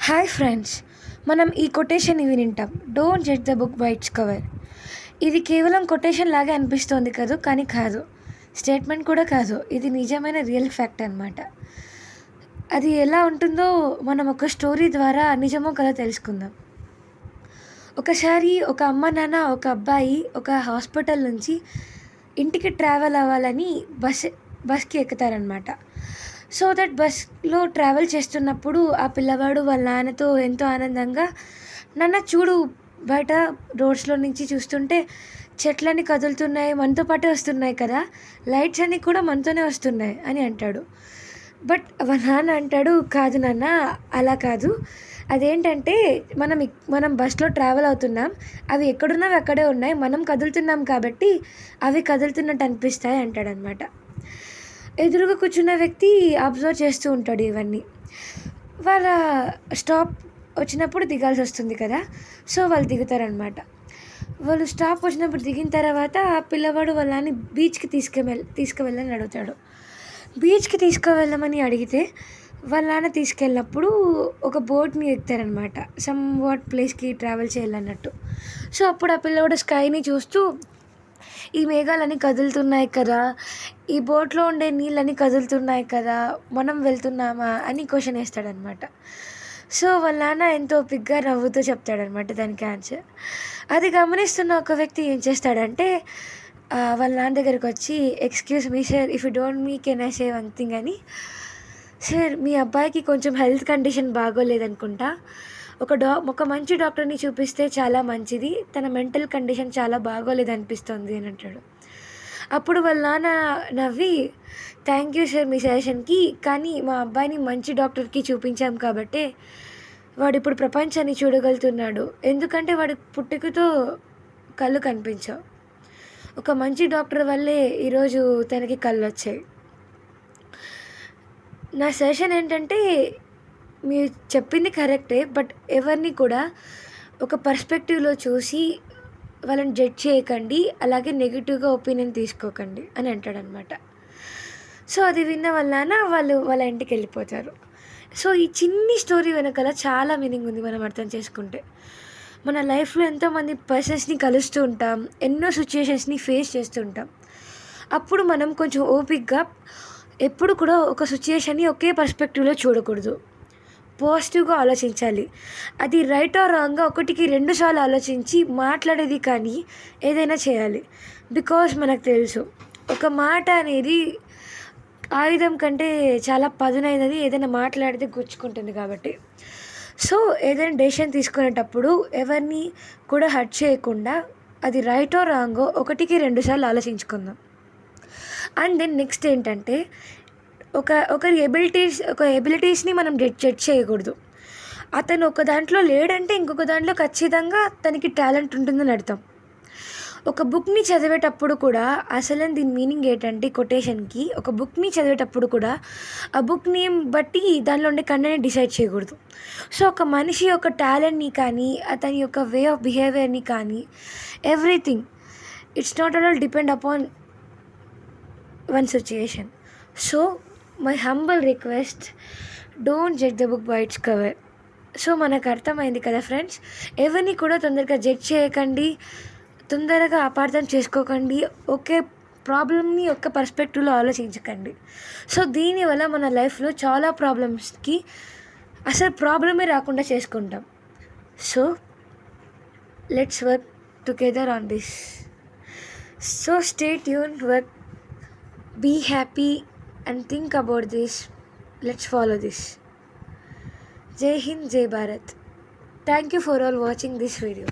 Hi friends, మనం ఈ quotation వింటాం. Don't judge the book by its cover. ఇది కేవలం కొటేషన్ లాగా అనిపిస్తోంది కాదు, కానీ కాదు, స్టేట్మెంట్ కూడా కాదు. ఇది నిజమైన రియల్ ఫ్యాక్ట్ అనమాట. అది ఎలా ఉంటుందో మనం ఒక స్టోరీ ద్వారా నిజమో కదా తెలుసుకుందాం. ఒకసారి ఒక అమ్మ నాన్న ఒక అబ్బాయి ఒక హాస్పిటల్ నుంచి ఇంటికి ట్రావెల్ అవ్వాలని బస్కి ఎక్కుతారనమాట. సో దట్ బస్లో ట్రావెల్ చేస్తున్నప్పుడు ఆ పిల్లవాడు వాళ్ళ నాన్నతో ఎంతో ఆనందంగా, నాన్న చూడు, బయట రోడ్స్లో నుంచి చూస్తుంటే చెట్లన్నీ కదులుతున్నాయి, మనతో పాటే వస్తున్నాయి కదా, లైట్స్ అన్నీ కూడా మనతోనే వస్తున్నాయి అని అంటాడు. బట్ వాళ్ళ నాన్న అంటాడు, కాదు నాన్న, అలా కాదు, అదేంటంటే మనం బస్లో ట్రావెల్ అవుతున్నాం, అవి ఎక్కడున్నవి అక్కడే ఉన్నాయి, మనం కదులుతున్నాం కాబట్టి అవి కదులుతున్నట్టు అనిపిస్తాయి అంటాడనమాట. ఎదురుగా కూర్చున్న వ్యక్తి అబ్జర్వ్ చేస్తూ ఉంటాడు ఇవన్నీ. వాళ్ళ స్టాప్ వచ్చినప్పుడు దిగాల్సి వస్తుంది కదా, సో వాళ్ళు దిగుతారనమాట. వాళ్ళు స్టాప్ వచ్చినప్పుడు దిగిన తర్వాత ఆ పిల్లవాడు వాళ్ళని బీచ్కి తీసుకువెళ్ళని అడుగుతాడు. బీచ్కి తీసుకువెళ్ళమని అడిగితే వాళ్ళ నాన్న తీసుకెళ్ళినప్పుడు ఒక బోట్ని ఎక్కుతారనమాట, సమ్ వాట్ ప్లేస్కి ట్రావెల్ చేయాలన్నట్టు. సో అప్పుడు ఆ పిల్లవాడు స్కైని చూస్తూ, ఈ మేఘాలన్నీ కదులుతున్నాయి కదా, ఈ బోట్లో ఉండే నీళ్ళన్నీ కదులుతున్నాయి కదా, మనం వెళ్తున్నామా అని క్వశ్చన్ వేస్తాడనమాట. సో వాళ్ళ నాన్న ఎంతో పిగ్గా నవ్వుతూ చెప్తాడనమాట దానికి ఆన్సర్. అది గమనిస్తున్న ఒక వ్యక్తి ఏం చేస్తాడంటే వాళ్ళ నాన్న దగ్గరికి వచ్చి, excuse me sir, if you don't me can I say one thing అని. సార్, మీ అబ్బాయికి కొంచెం హెల్త్ కండిషన్ బాగోలేదనుకుంటా, ఒక మంచి డాక్టర్ని చూపిస్తే చాలా మంచిది, తన మెంటల్ కండిషన్ చాలా బాగోలేదనిపిస్తుంది అని అంటాడు. అప్పుడు వాళ్ళ నాన్న నవ్వి, థ్యాంక్ యూ సార్ మీ సజెషన్కి, కానీ మా అబ్బాయిని మంచి డాక్టర్కి చూపించాం కాబట్టే వాడు ఇప్పుడు ప్రపంచాన్ని చూడగలుగుతున్నాడు, ఎందుకంటే వాడి పుట్టుకతో కళ్ళు కనిపించవు, ఒక మంచి డాక్టర్ వల్లే ఈరోజు తనకి కళ్ళు వచ్చాయి. నా సజెషన్ ఏంటంటే, మీరు చెప్పింది కరెక్టే, బట్ ఎవరిని కూడా ఒక పర్స్పెక్టివ్లో చూసి వాళ్ళని జడ్జ్ చేయకండి, అలాగే నెగిటివ్గా ఒపీనియన్ తీసుకోకండి అని అంటాడనమాట. సో అది విన్న వల్ల వాళ్ళ ఇంటికి వెళ్ళిపోతారు. సో ఈ చిన్ని స్టోరీ వెనకాల చాలా మీనింగ్ ఉంది మనం అర్థం చేసుకుంటే. మన లైఫ్లో ఎంతోమంది పర్సన్స్ని కలుస్తూ ఉంటాం, ఎన్నో సిచ్యుయేషన్స్ని ఫేస్ చేస్తూ ఉంటాం. అప్పుడు మనం కొంచెం ఓపిక్గా ఎప్పుడు కూడా ఒక సిచ్యుయేషన్ని ఒకే పర్స్పెక్టివ్లో చూడకూడదు, పాజిటివ్గా ఆలోచించాలి. అది రైట్ ఆర్ రాంగ్గా 1కి 2 సార్లు ఆలోచించి మాట్లాడేది కానీ ఏదైనా చేయాలి. బికాజ్ మనకు తెలుసు, ఒక మాట అనేది ఆయుధం కంటే చాలా పదునైనది, ఏదైనా మాట్లాడితే గుచ్చుకుంటుంది కాబట్టి. సో ఏదైనా డెసిషన్ తీసుకునేటప్పుడు ఎవరిని కూడా హర్ట్ చేయకుండా అది రైట్ ఆర్ రాంగో 1కి 2 సార్లు ఆలోచించుకుందాం. అండ్ దెన్ నెక్స్ట్ ఏంటంటే, ఒకరి ఎబిలిటీస్ని మనం జడ్జ్ చేయకూడదు. అతను ఒక దాంట్లో లేడంటే ఇంకొక దాంట్లో ఖచ్చితంగా తనకి టాలెంట్ ఉంటుందని అర్థం. ఒక బుక్ని చదివేటప్పుడు కూడా అసలు దీని మీనింగ్ ఏంటంటే, కొటేషన్కి, ఒక బుక్ని చదివేటప్పుడు కూడా ఆ బుక్ నేమ్ బట్టి దానిలో ఉండే కంటెంట్ని డిసైడ్ చేయకూడదు. సో ఒక మనిషి యొక్క టాలెంట్ని కానీ, అతని యొక్క వే ఆఫ్ బిహేవియర్ని కానీ, everything, it's not all depend upon one situation. So my humble request, don't judge the book by its cover. So మనకు అర్థమైంది కదా ఫ్రెండ్స్, ఎవరిని కూడా తొందరగా జడ్జ్ చేయకండి, తొందరగా అపార్థం చేసుకోకండి, ఒకే ప్రాబ్లమ్ని ఒక్క పర్స్పెక్టివ్లో ఆలోచించకండి. సో దీనివల్ల మన లైఫ్లో చాలా ప్రాబ్లమ్స్కి అసలు ప్రాబ్లమే రాకుండా చేసుకుంటాం. So let's work together on this. So stay tune, work, be happy and think about this. Let's follow this. Jai Hind, Jai Bharat. Thank you for all watching this video.